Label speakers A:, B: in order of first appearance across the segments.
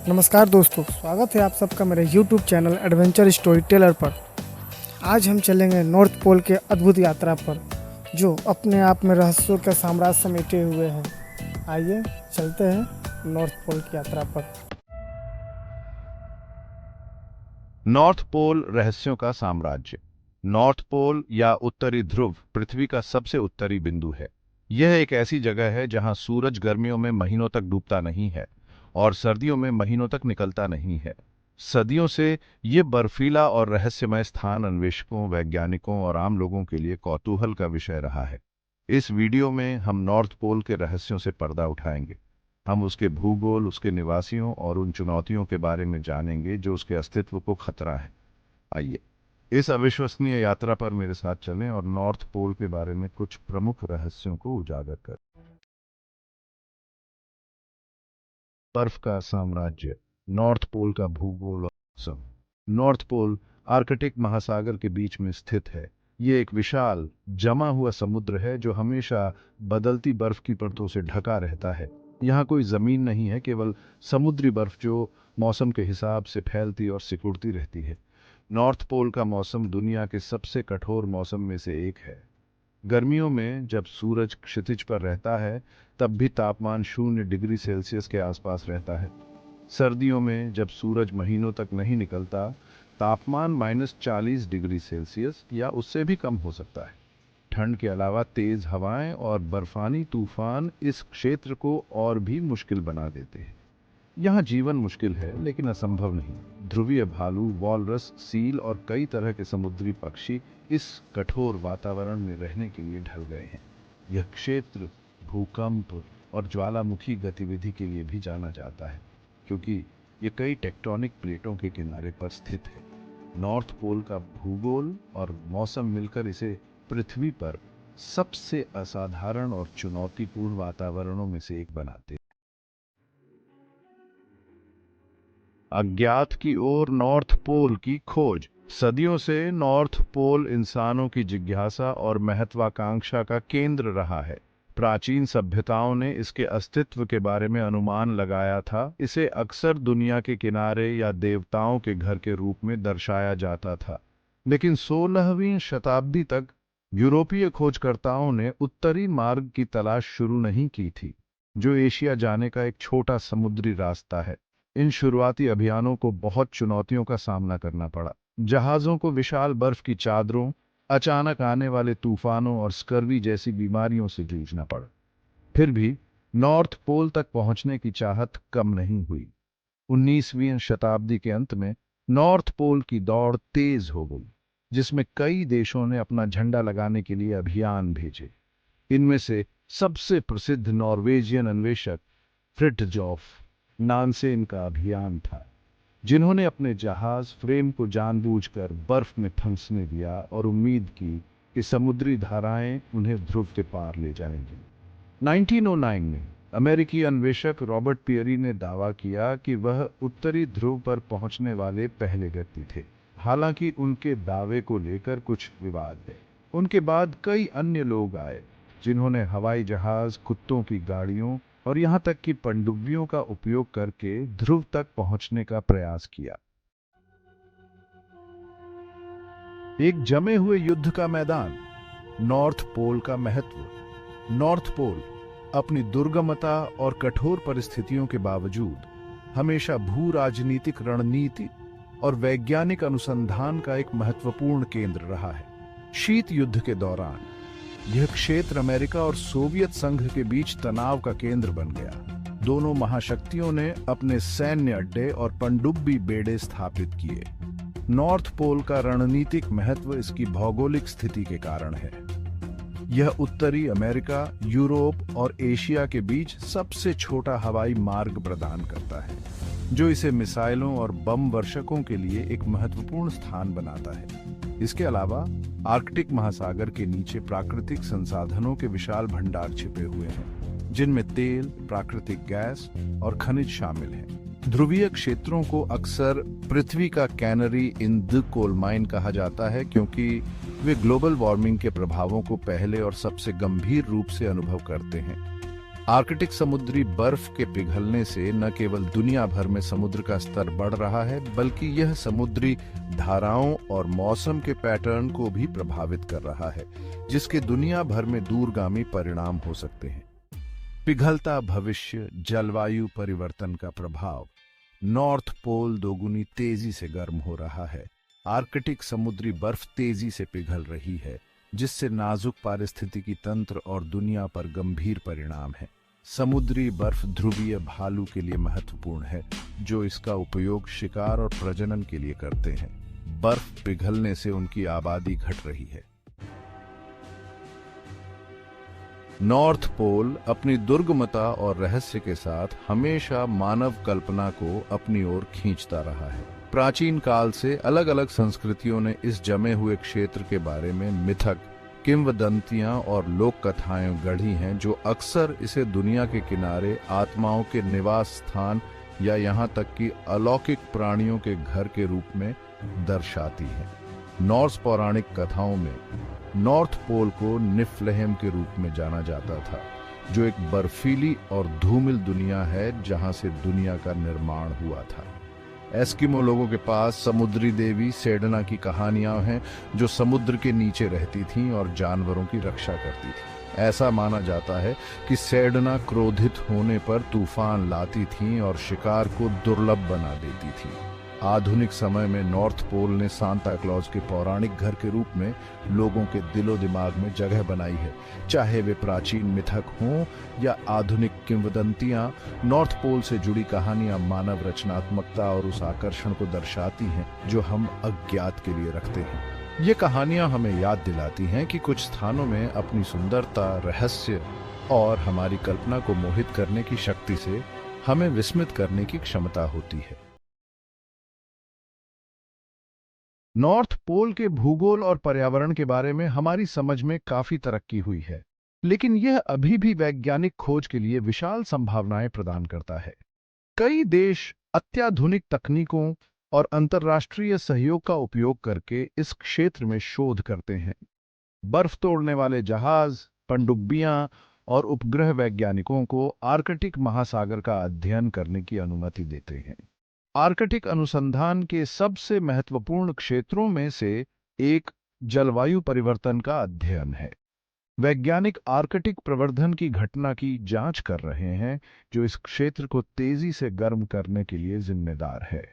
A: नमस्कार दोस्तों, स्वागत है आप सबका मेरे YouTube channel adventure story teller पर। आज हम चलेंगे नॉर्थ पोल के अद्भुत यात्रा पर, जो अपने आप में रहस्यों का साम्राज्य समेटे हुए हैं। आइए चलते हैं नॉर्थ पोल की यात्रा पर।
B: नॉर्थ पोल रहस्यों का साम्राज्य। नॉर्थ पोल या उत्तरी ध्रुव पृथ्वी का सबसे उत्तरी बिंदु है। यह एक ऐसी जगह है जहां सूरज गर्मियों में महीनों तक डूबता नहीं है और सर्दियों में महीनों तक निकलता नहीं है। सदियों से ये बर्फीला और रहस्यमय स्थान अन्वेषकों, वैज्ञानिकों और आम लोगों के लिए कौतूहल का विषय रहा है। इस वीडियो में हम नॉर्थ पोल के रहस्यों से पर्दा उठाएंगे। हम उसके भूगोल, उसके निवासियों और उन चुनौतियों के बारे में जानेंगे जो उसके अस्तित्व को खतरा है। आइए इस अविश्वसनीय यात्रा पर मेरे साथ चलें और नॉर्थ पोल के बारे में कुछ प्रमुख रहस्यों को उजागर करें। बर्फ का साम्राज्य, नॉर्थ पोल का भूगोल और मौसम। नॉर्थ पोल आर्कटिक महासागर के बीच में स्थित है। ये एक विशाल जमा हुआ समुद्र है जो हमेशा बदलती बर्फ की परतों से ढका रहता है। यहाँ कोई जमीन नहीं है, केवल समुद्री बर्फ जो मौसम के हिसाब से फैलती और सिकुड़ती रहती है। नॉर्थ पोल का मौसम दुनिया के सबसे कठोर मौसम में से एक है। गर्मियों में जब सूरज क्षितिज पर रहता है तब भी तापमान 0 डिग्री सेल्सियस के आसपास रहता है। सर्दियों में जब सूरज महीनों तक नहीं निकलता, तापमान -40 डिग्री सेल्सियस या उससे भी कम हो सकता है। ठंड के अलावा तेज हवाएं और बर्फानी तूफान इस क्षेत्र को और भी मुश्किल बना देते हैं। यहाँ जीवन मुश्किल है लेकिन असंभव नहीं। ध्रुवीय भालू, वॉलरस, सील और कई तरह के समुद्री पक्षी इस कठोर वातावरण में रहने के लिए ढल गए हैं। यह क्षेत्र भूकंप और ज्वालामुखी गतिविधि के लिए भी जाना जाता है, क्योंकि ये कई टेक्टोनिक प्लेटों के किनारे पर स्थित है। नॉर्थ पोल का भूगोल और मौसम मिलकर इसे पृथ्वी पर सबसे असाधारण और चुनौतीपूर्ण वातावरणों में से एक बनाते हैं। अज्ञात की ओर नॉर्थ पोल की खोज। सदियों से नॉर्थ पोल इंसानों की जिज्ञासा और महत्वाकांक्षा का केंद्र रहा है। प्राचीन सभ्यताओं ने इसके अस्तित्व के बारे में अनुमान लगाया था। इसे अक्सर दुनिया के किनारे या देवताओं के घर के रूप में दर्शाया जाता था। लेकिन 16वीं शताब्दी तक यूरोपीय खोजकर्ताओं ने उत्तरी मार्ग की तलाश शुरू नहीं की थी, जो एशिया जाने का एक छोटा समुद्री रास्ता है। इन शुरुआती अभियानों को बहुत चुनौतियों का सामना करना पड़ा। जहाज़ों को विशाल बर्फ की चादरों, अचानक आने वाले तूफानों और स्कर्वी जैसी बीमारियों से जूझना पड़ा। फिर भी नॉर्थ पोल तक पहुंचने की चाहत कम नहीं हुई। 19वीं शताब्दी के अंत में नॉर्थ पोल की दौड़ तेज हो गई, जिसमें कई देशों ने अपना झंडा लगाने के लिए अभियान भेजे। इनमें से सबसे प्रसिद्ध नॉर्वेजियन अन्वेषक फ्रिट्जॉफ नानसेन का अभियान था, जिन्होंने अपने जहाज फ्रेम को जानबूझकर बर्फ में फंसने दिया और उम्मीद की कि समुद्री धाराएं उन्हें ध्रुव के पार ले जाएंगी। 1909 में अमेरिकी अन्वेषक रॉबर्ट पियरी ने दावा किया कि वह उत्तरी ध्रुव पर पहुंचने वाले पहले व्यक्ति थे। हालांकि उनके दावे को लेकर कुछ विवाद है। उनके बाद कई अन्य लोग आए, जिन्होंने हवाई जहाज, कुत्तों की गाड़ियों और यहां तक कि पनडुब्बियों का उपयोग करके ध्रुव तक पहुंचने का प्रयास किया। एक जमे हुए युद्ध का मैदान। नॉर्थ पोल का महत्व। नॉर्थ पोल अपनी दुर्गमता और कठोर परिस्थितियों के बावजूद हमेशा भू राजनीतिक रणनीति और वैज्ञानिक अनुसंधान का एक महत्वपूर्ण केंद्र रहा है। शीत युद्ध के दौरान यह क्षेत्र अमेरिका और सोवियत संघ के बीच तनाव का केंद्र बन गया। दोनों महाशक्तियों ने अपने सैन्य अड्डे और पनडुब्बी बेड़े स्थापित किए। नॉर्थ पोल का रणनीतिक महत्व इसकी भौगोलिक स्थिति के कारण है। यह उत्तरी अमेरिका, यूरोप और एशिया के बीच सबसे छोटा हवाई मार्ग प्रदान करता है, जो इसे मिसाइलों और बम वर्षकों के लिए एक महत्वपूर्ण स्थान बनाता है। इसके अलावा आर्कटिक महासागर के नीचे प्राकृतिक संसाधनों के विशाल भंडार छिपे हुए हैं, जिनमें तेल, प्राकृतिक गैस और खनिज शामिल हैं। ध्रुवीय क्षेत्रों को अक्सर पृथ्वी का canary in the coal mine कहा जाता है, क्योंकि वे ग्लोबल वार्मिंग के प्रभावों को पहले और सबसे गंभीर रूप से अनुभव करते हैं। आर्कटिक समुद्री बर्फ के पिघलने से न केवल दुनिया भर में समुद्र का स्तर बढ़ रहा है, बल्कि यह समुद्री धाराओं और मौसम के पैटर्न को भी प्रभावित कर रहा है, जिसके दुनिया भर में दूरगामी परिणाम हो सकते हैं। पिघलता भविष्य, जलवायु परिवर्तन का प्रभाव। नॉर्थ पोल दोगुनी तेजी से गर्म हो रहा है। आर्कटिक समुद्री बर्फ तेजी से पिघल रही है, जिससे नाजुक पारिस्थितिकी तंत्र और दुनिया पर गंभीर परिणाम है। समुद्री बर्फ ध्रुवीय भालू के लिए महत्वपूर्ण है, जो इसका उपयोग शिकार और प्रजनन के लिए करते हैं। बर्फ पिघलने से उनकी आबादी घट रही है। नॉर्थ पोल अपनी दुर्गमता और रहस्य के साथ हमेशा मानव कल्पना को अपनी ओर खींचता रहा है। प्राचीन काल से अलग अलग संस्कृतियों ने इस जमे हुए क्षेत्र के बारे में मिथक, किंवदंतियां और लोक कथाएं गढ़ी हैं, जो अक्सर इसे दुनिया के किनारे आत्माओं के निवास स्थान या यहाँ तक कि अलौकिक प्राणियों के घर के रूप में दर्शाती हैं। नॉर्स पौराणिक कथाओं में नॉर्थ पोल को निफ्लहेम के रूप में जाना जाता था, जो एक बर्फीली और धूमिल दुनिया है जहां से दुनिया का निर्माण हुआ था। एस्किमो लोगों के पास समुद्री देवी सेडना की कहानियां हैं, जो समुद्र के नीचे रहती थीं और जानवरों की रक्षा करती थीं। ऐसा माना जाता है कि सेडना क्रोधित होने पर तूफान लाती थीं और शिकार को दुर्लभ बना देती थीं। आधुनिक समय में नॉर्थ पोल ने सांता क्लॉज के पौराणिक घर के रूप में लोगों के दिलो दिमाग में जगह बनाई है। चाहे वे प्राचीन मिथक हों या आधुनिक किंवदंतियां, नॉर्थ पोल से जुड़ी कहानियां मानव रचनात्मकता और उस आकर्षण को दर्शाती हैं जो हम अज्ञात के लिए रखते हैं। ये कहानियां हमें याद दिलाती हैं कि कुछ स्थानों में अपनी सुंदरता, रहस्य और हमारी कल्पना को मोहित करने की शक्ति से हमें विस्मित करने की क्षमता होती है। नॉर्थ पोल के भूगोल और पर्यावरण के बारे में हमारी समझ में काफी तरक्की हुई है, लेकिन यह अभी भी वैज्ञानिक खोज के लिए विशाल संभावनाएं प्रदान करता है। कई देश अत्याधुनिक तकनीकों और अंतर्राष्ट्रीय सहयोग का उपयोग करके इस क्षेत्र में शोध करते हैं। बर्फ तोड़ने वाले जहाज, पनडुब्बियां और उपग्रह वैज्ञानिकों को आर्कटिक महासागर का अध्ययन करने की अनुमति देते हैं। आर्कटिक अनुसंधान के सबसे महत्वपूर्ण क्षेत्रों में से एक जलवायु परिवर्तन का अध्ययन है। वैज्ञानिक आर्कटिक प्रवर्धन की घटना की जांच कर रहे हैं, जो इस क्षेत्र को तेजी से गर्म करने के लिए जिम्मेदार है।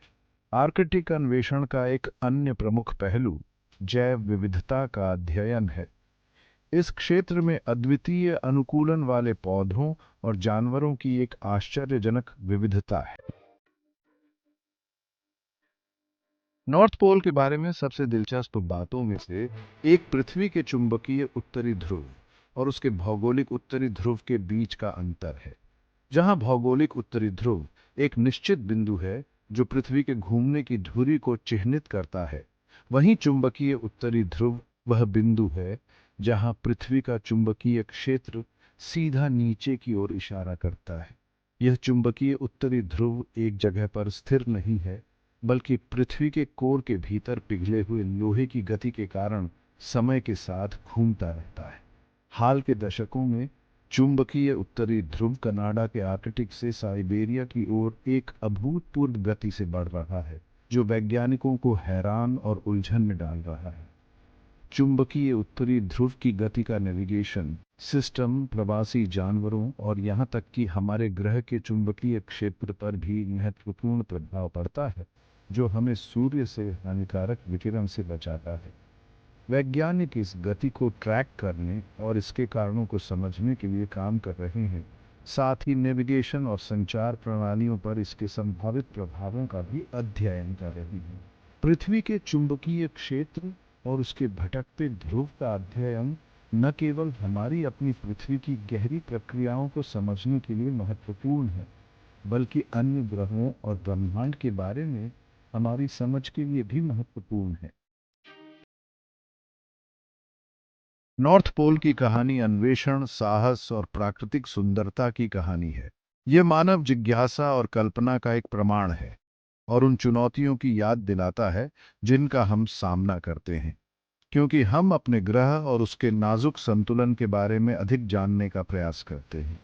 B: आर्कटिक अन्वेषण का एक अन्य प्रमुख पहलू जैव विविधता का अध्ययन है। इस क्षेत्र में अद्वितीय अनुकूलन वाले पौधों और जानवरों की एक आश्चर्यजनक विविधता है। नॉर्थ पोल के बारे में सबसे दिलचस्प बातों में से एक पृथ्वी के चुंबकीय उत्तरी ध्रुव और उसके भौगोलिक उत्तरी ध्रुव के बीच का अंतर है। जहां भौगोलिक उत्तरी ध्रुव एक निश्चित बिंदु है जो पृथ्वी के घूमने की धुरी को चिह्नित करता है, वहीं चुंबकीय उत्तरी ध्रुव वह बिंदु है जहां पृथ्वी का चुंबकीय क्षेत्र सीधा नीचे की ओर इशारा करता है। यह चुंबकीय उत्तरी ध्रुव एक जगह पर स्थिर नहीं है, बल्कि पृथ्वी के कोर के भीतर पिघले हुए लोहे की गति के कारण समय के साथ घूमता रहता है। हाल के दशकों में चुंबकीय उत्तरी ध्रुव कनाडा के आर्कटिक से साइबेरिया की ओर एक अभूतपूर्व गति से बढ़ रहा है, जो वैज्ञानिकों को हैरान और उलझन में डाल रहा है। चुंबकीय उत्तरी ध्रुव की गति का नेविगेशन सिस्टम, प्रवासी जानवरों और यहाँ तक कि हमारे ग्रह के चुंबकीय क्षेत्र पर भी महत्वपूर्ण प्रभाव पड़ता है, जो हमें सूर्य से हानिकारक विकिरण से बचाता है। वैज्ञानिक इस गति को ट्रैक करने और इसके कारणों को समझने के लिए काम कर रहे हैं, साथ ही नेविगेशन और संचार प्रणालियों पर इसके संभावित प्रभावों का भी अध्ययन कर रहे हैं। पृथ्वी के चुंबकीय क्षेत्र और उसके भटकते ध्रुव का अध्ययन न केवल हमारी अपनी पृथ्वी की गहरी प्रक्रियाओं को समझने के लिए महत्वपूर्ण है, बल्कि अन्य ग्रहों और ब्रह्मांड के बारे में हमारी समझ के लिए भी महत्वपूर्ण है। नॉर्थ पोल की कहानी अन्वेषण, साहस और प्राकृतिक सुंदरता की कहानी है। यह मानव जिज्ञासा और कल्पना का एक प्रमाण है और उन चुनौतियों की याद दिलाता है जिनका हम सामना करते हैं, क्योंकि हम अपने ग्रह और उसके नाजुक संतुलन के बारे में अधिक जानने का प्रयास करते हैं।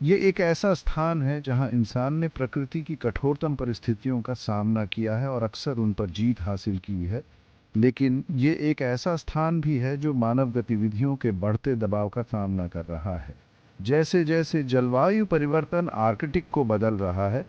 B: ये एक ऐसा स्थान है जहां इंसान ने प्रकृति की कठोरतम परिस्थितियों का सामना किया है और अक्सर उन पर जीत हासिल की है। लेकिन ये एक ऐसा स्थान भी है जो मानव गतिविधियों के बढ़ते दबाव का सामना कर रहा है। जैसे जैसे जलवायु परिवर्तन आर्कटिक को बदल रहा है,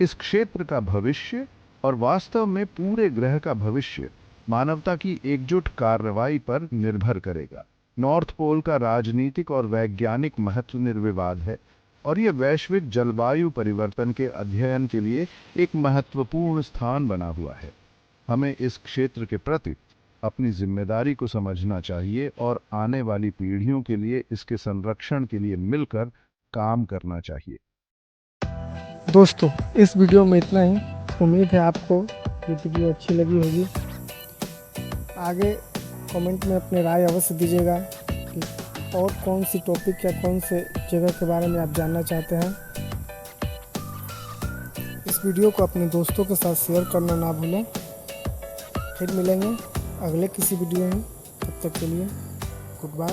B: इस क्षेत्र का भविष्य और वास्तव में पूरे ग्रह का भविष्य मानवता की एकजुट कार्रवाई पर निर्भर करेगा। नॉर्थ पोल का राजनीतिक और वैज्ञानिक महत्व निर्विवाद है और यह वैश्विक जलवायु परिवर्तन के अध्ययन के लिए एक महत्वपूर्ण स्थान बना हुआ है। हमें इस क्षेत्र के प्रति अपनी जिम्मेदारी को समझना चाहिए और आने वाली पीढ़ियों के लिए इसके संरक्षण के लिए मिलकर काम करना चाहिए।
A: दोस्तों, इस वीडियो में इतना ही। उम्मीद है आपको ये वीडियो अच्छी लगी होगी। आगे कमेंट में अपनी राय अवश्य दीजिएगा कि और कौन सी टॉपिक या कौन से जगह के बारे में आप जानना चाहते हैं। इस वीडियो को अपने दोस्तों के साथ शेयर करना ना भूलें। फिर मिलेंगे अगले किसी वीडियो में। तब तक के लिए गुड बाय।